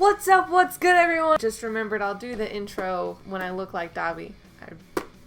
What's up? What's good, everyone? Just remembered I'll do the intro when I look like Dabi.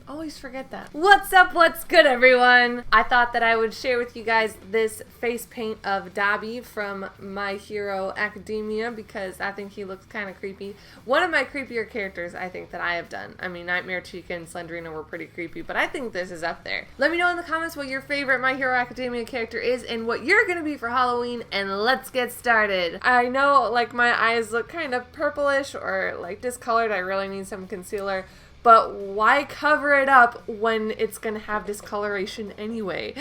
I always forget that. What's up? What's good, everyone? I thought that I would share with you guys this face paint of Dabi from My Hero Academia because I think he looks kind of creepy. One of my creepier characters I think that I have done. I mean, Nightmare Chica and Slenderina were pretty creepy, but I think this is up there. Let me know in the comments what your favorite My Hero Academia character is and what you're gonna be for Halloween, and let's get started. I know, like, my eyes look kind of purplish or, like, discolored. I really need some concealer. But why cover it up when it's going to have discoloration anyway?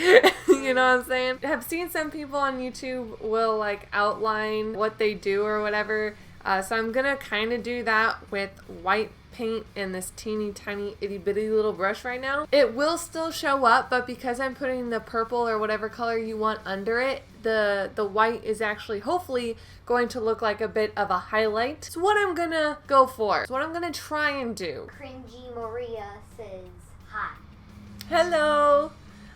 You know what I'm saying? I've seen some people on YouTube will like outline what they do or whatever. So I'm going to kind of do that with white paint and this teeny tiny itty bitty little brush right now. It will still show up, but because I'm putting the purple or whatever color you want under it, the white is actually hopefully going to look like a bit of a highlight. It's what I'm gonna go for. It's what I'm gonna try and do. Cringy Maria says hi. Hello.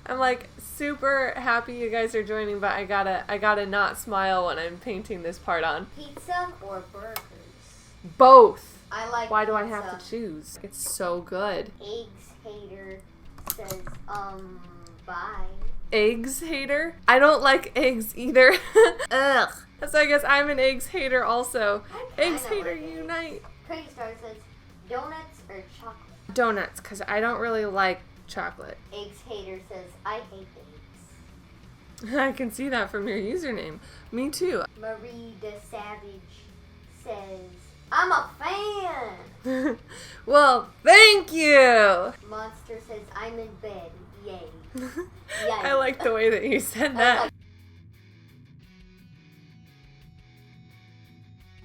I'm like super happy you guys are joining, but I gotta not smile when I'm painting this part on. Pizza or burgers? Both. I like Why pizza. do I have to choose? It's so good. Eggs hater says bye. Eggs hater? I don't like eggs either. Ugh. So I guess I'm an eggs hater also. Eggs hater unite. Crazy Star says donuts or chocolate? Donuts, because I don't really like chocolate. Eggs hater says I hate eggs. I can see that from your username. Me too. Marie the Savage says I'm a fan. Well, thank you. Monster says I'm in bed. Yay. I like the way that you said that.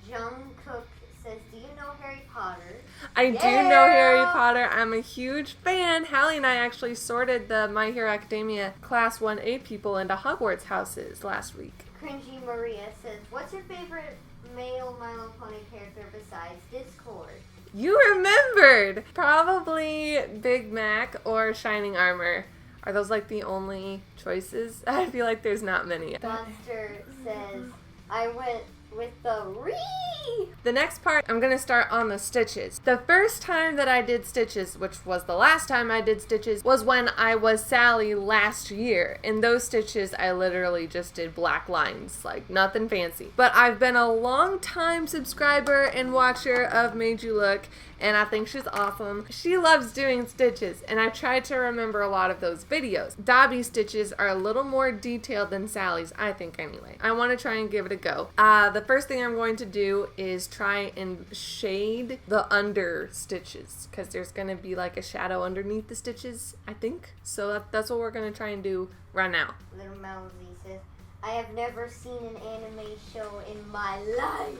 Jungkook says, do you know Harry Potter? I do know Harry Potter. I'm a huge fan. Hallie and I actually sorted the My Hero Academia Class 1A people into Hogwarts houses last week. Cringy Maria says, what's your favorite male My Little Pony character besides Discord? You remembered! Probably Big Mac or Shining Armor. Are those like the only choices? I feel like there's not many. Monster says, I went with the Ree! The next part, I'm going to start on the stitches. The first time that I did stitches, which was the last time I did stitches, was when I was Sally last year. In those stitches, I literally just did black lines, like nothing fancy. But I've been a long time subscriber and watcher of Made You Look, and I think she's awesome. She loves doing stitches, and I've tried to remember a lot of those videos. Dabi's stitches are a little more detailed than Sally's, I think anyway. I want to try and give it a go. The first thing I'm going to do is try and shade the under stitches, because there's going to be like a shadow underneath the stitches, I think. So that's what we're going to try and do right now. Little Mousy says, I have never seen an anime show in my life.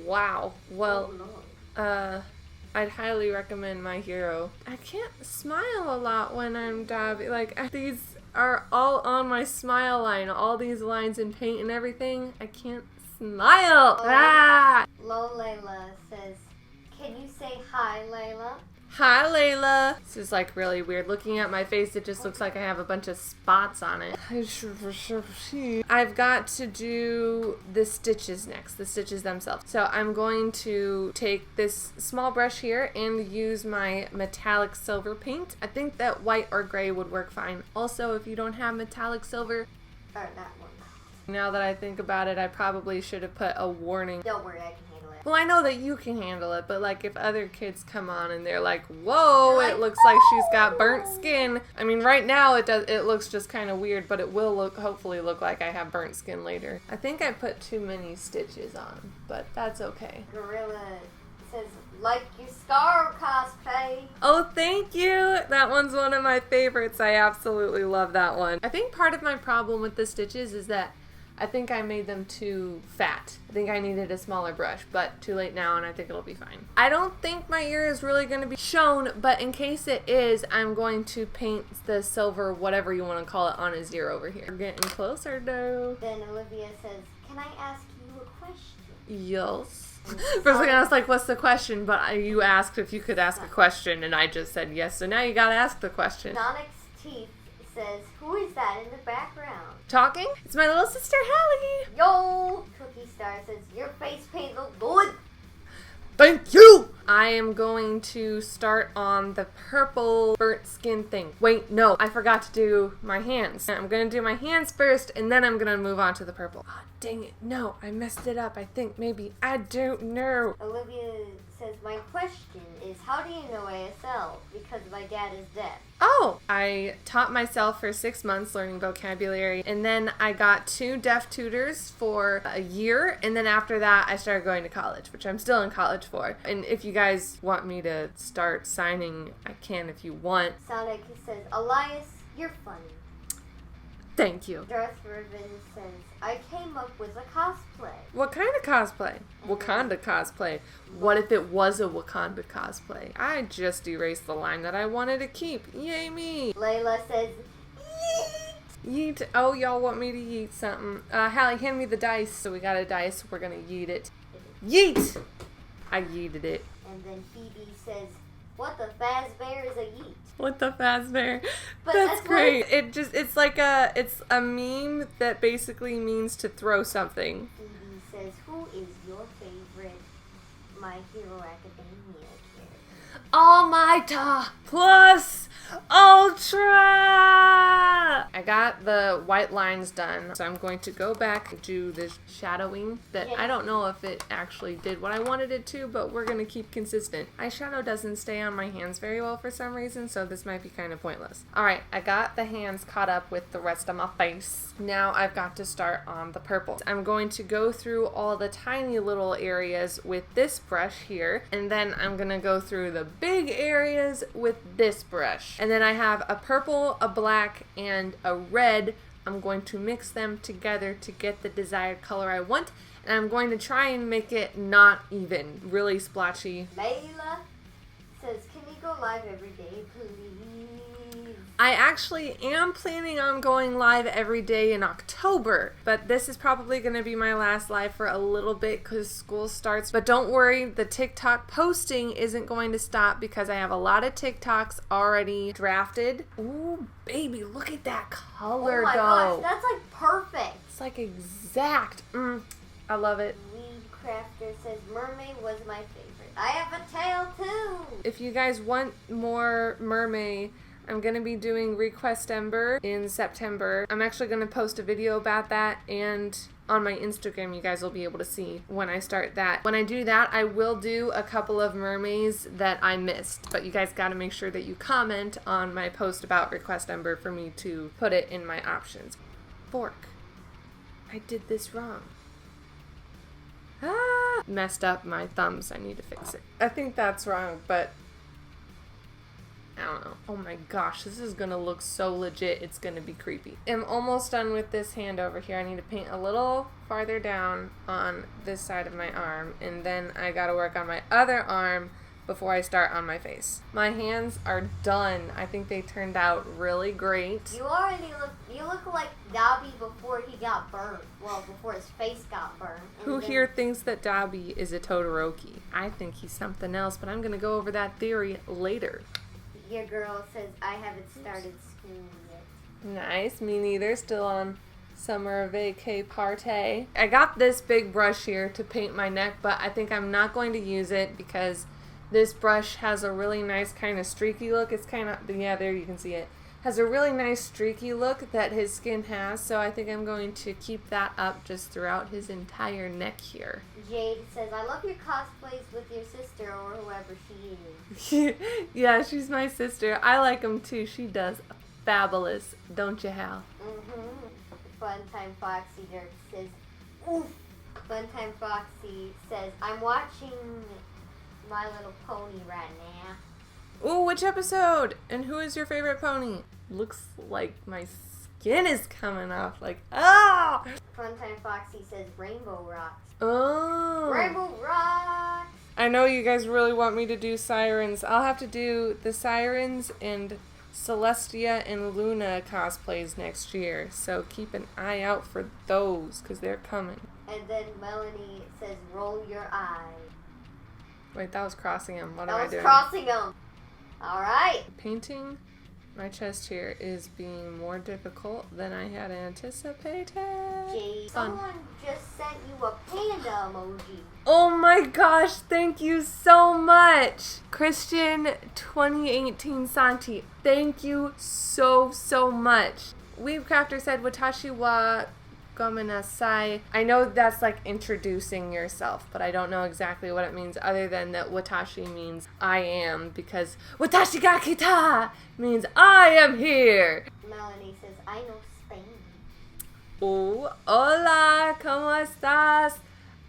Wow. Well, Oh, Lord. I'd highly recommend My Hero. I can't smile a lot when I'm Dabi. Like, these are all on my smile line. All these lines in paint and everything. I can't smile. Lo Layla says, can you say hi, Layla? Hi, Layla. This is like really weird. Looking at my face, it just looks like I have a bunch of spots on it. I've got to do the stitches next, the stitches themselves. So I'm going to take this small brush here and use my metallic silver paint. I think that white or gray would work fine. Also, if you don't have metallic silver, Or that one. now that I think about it, I probably should have put a warning. Don't worry, I can handle it. Well, I know that you can handle it, but like if other kids come on and they're like, whoa, They're like, it looks like she's got burnt skin. I mean, right now it looks just kind of weird, but it will hopefully look like I have burnt skin later. I think I put too many stitches on, but that's okay. Gorilla says, like your Scar cosplay. Oh, thank you. That one's one of my favorites. I absolutely love that one. I think part of my problem with the stitches is that I think I made them too fat. I think I needed a smaller brush, but too late now and I think it'll be fine. I don't think my ear is really going to be shown, but in case it is, I'm going to paint the silver, whatever you want to call it, on his ear over here. We're getting closer though. Then Olivia says, can I ask you a question? Yes. First thing I was like, what's the question? But you asked if you could ask a question and I just said yes, so now you gotta ask the question. Onyx Teeth says, who is that in the background? Talking? It's my little sister, Hallie. Yo! Cookie Star says, your face paint look good. Thank you! I am going to start on the purple burnt skin thing. Wait, no, I forgot to do my hands. I'm gonna do my hands first, and then I'm gonna move on to the purple. Oh, dang it, no, I messed it up. I think maybe, I don't know. Olivia says, my question is, how do you know ASL? Because my dad is deaf. Oh, I taught myself for 6 months learning vocabulary, and then I got 2 deaf tutors for a year, and then after that I started going to college, which I'm still in college for. And if you guys want me to start signing, I can if you want. Sonic says, Elias, you're funny. Thank you. Darth Riven says, I came up with a cosplay. What kind of cosplay? Wakanda cosplay. What if it was a Wakanda cosplay? I just erased the line that I wanted to keep. Yay me! Layla says, yeet! Yeet. Oh, y'all want me to yeet something. Hallie, hand me the dice. So we got a dice. We're gonna yeet it. Yeet! I yeeted it. And then Phoebe says, what the Fazbear is a yeet. What the Fazbear? But That's great. It's like it's a meme that basically means to throw something. Phoebe says, who is your favorite My Hero Academia character? All Might plus Ultra! I got the white lines done, so I'm going to go back and do this shadowing that I don't know if it actually did what I wanted it to, but we're going to keep consistent. Eyeshadow doesn't stay on my hands very well for some reason, so this might be kind of pointless. Alright, I got the hands caught up with the rest of my face. Now I've got to start on the purple. I'm going to go through all the tiny little areas with this brush here, and then I'm going to go through the big areas with this brush. And then I have a purple, a black, and a red. I'm going to mix them together to get the desired color I want. And I'm going to try and make it not even, really splotchy. Layla says, can we go live every day, please? I actually am planning on going live every day in October, but this is probably going to be my last live for a little bit because school starts. But don't worry, the TikTok posting isn't going to stop because I have a lot of TikToks already drafted. Ooh, baby, look at that color, oh my though. gosh, that's like perfect. It's like exact. I love it. Weed Crafter says, Mermaid was my favorite. I have a tail too. If you guys want more Mermaid, I'm going to be doing Request Ember in September. I'm actually going to post a video about that, and on my Instagram you guys will be able to see when I start that. When I do that, I will do a couple of mermaids that I missed, but you guys got to make sure that you comment on my post about Request Ember for me to put it in my options. Fork. I did this wrong. Ah! Messed up my thumbs. I need to fix it. I think that's wrong, but I don't know. Oh my gosh, this is gonna look so legit. It's gonna be creepy. I'm almost done with this hand over here. I need to paint a little farther down on this side of my arm, and then I gotta work on my other arm before I start on my face. My hands are done. I think they turned out really great. You look like Dabi before he got burned. Well, before his face got burned. Who here thinks that Dabi is a Todoroki? I think he's something else, but I'm gonna go over that theory later. Your girl says, I haven't started school yet. Nice, me neither. Still on summer vacay party. I got this big brush here to paint my neck, but I think I'm not going to use it because this brush has a really nice kind of streaky look. It's kind of, yeah, there you can see it. Has a really nice streaky look that his skin has, so I think I'm going to keep that up just throughout his entire neck here. Jade says, I love your cosplays with your sister or whoever she is. Yeah, she's my sister. I like them too. She does fabulous, don't you, Hal? Funtime Foxy Dirk says, oof. Funtime Foxy says, I'm watching My Little Pony right now. Ooh, which episode? And who is your favorite pony? Looks like my skin is coming off. Like, ah! Funtime Foxy says, Rainbow Rocks. Oh. Rainbow Rocks! I know you guys really want me to do Sirens. I'll have to do the Sirens and Celestia and Luna cosplays next year. So keep an eye out for those because they're coming. And then Melanie says, roll your eyes. Wait, that was crossing them. What am I doing? That was crossing them. All right. Painting my chest here is being more difficult than I had anticipated. Jade, someone just sent you a panda emoji. Oh my gosh, thank you so much. Christian 2018 Santi, thank you so much. Weavecrafter said, Watashi wa gomenasai. I know that's like introducing yourself, but I don't know exactly what it means other than that watashi means I am, because watashi ga kita means I am here. Melanie says, I know Spain. Oh, hola, ¿cómo estás?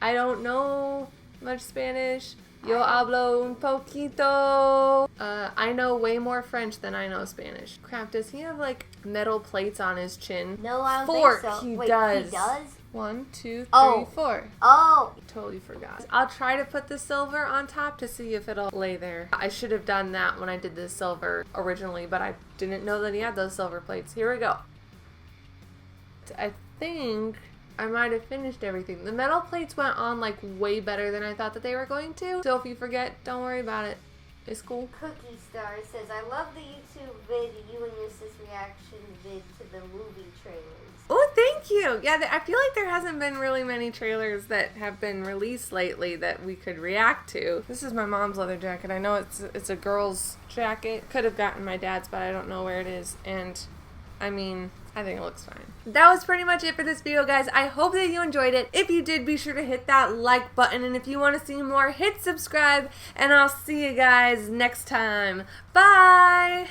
I don't know much Spanish. Yo hablo un poquito. I know way more French than I know Spanish. Crap, does he have like metal plates on his chin? No, I don't Four. think so. He Wait, does. he does? 1, 2, 3, Oh. 4. Oh! Totally forgot. I'll try to put the silver on top to see if it'll lay there. I should have done that when I did the silver originally, but I didn't know that he had those silver plates. Here we go. I think I might have finished everything. The metal plates went on like way better than I thought that they were going to. So if you forget, don't worry about it. It's cool. Cookie Star says, I love the YouTube vid, you and your sis reaction vid to the movie trailers. Oh, thank you. Yeah, I feel like there hasn't been really many trailers that have been released lately that we could react to. This is my mom's leather jacket. I know it's a girl's jacket. Could have gotten my dad's, but I don't know where it is. And I mean, I think it looks fine. That was pretty much it for this video, guys. I hope that you enjoyed it. If you did, be sure to hit that like button. And if you want to see more, hit subscribe. And I'll see you guys next time. Bye!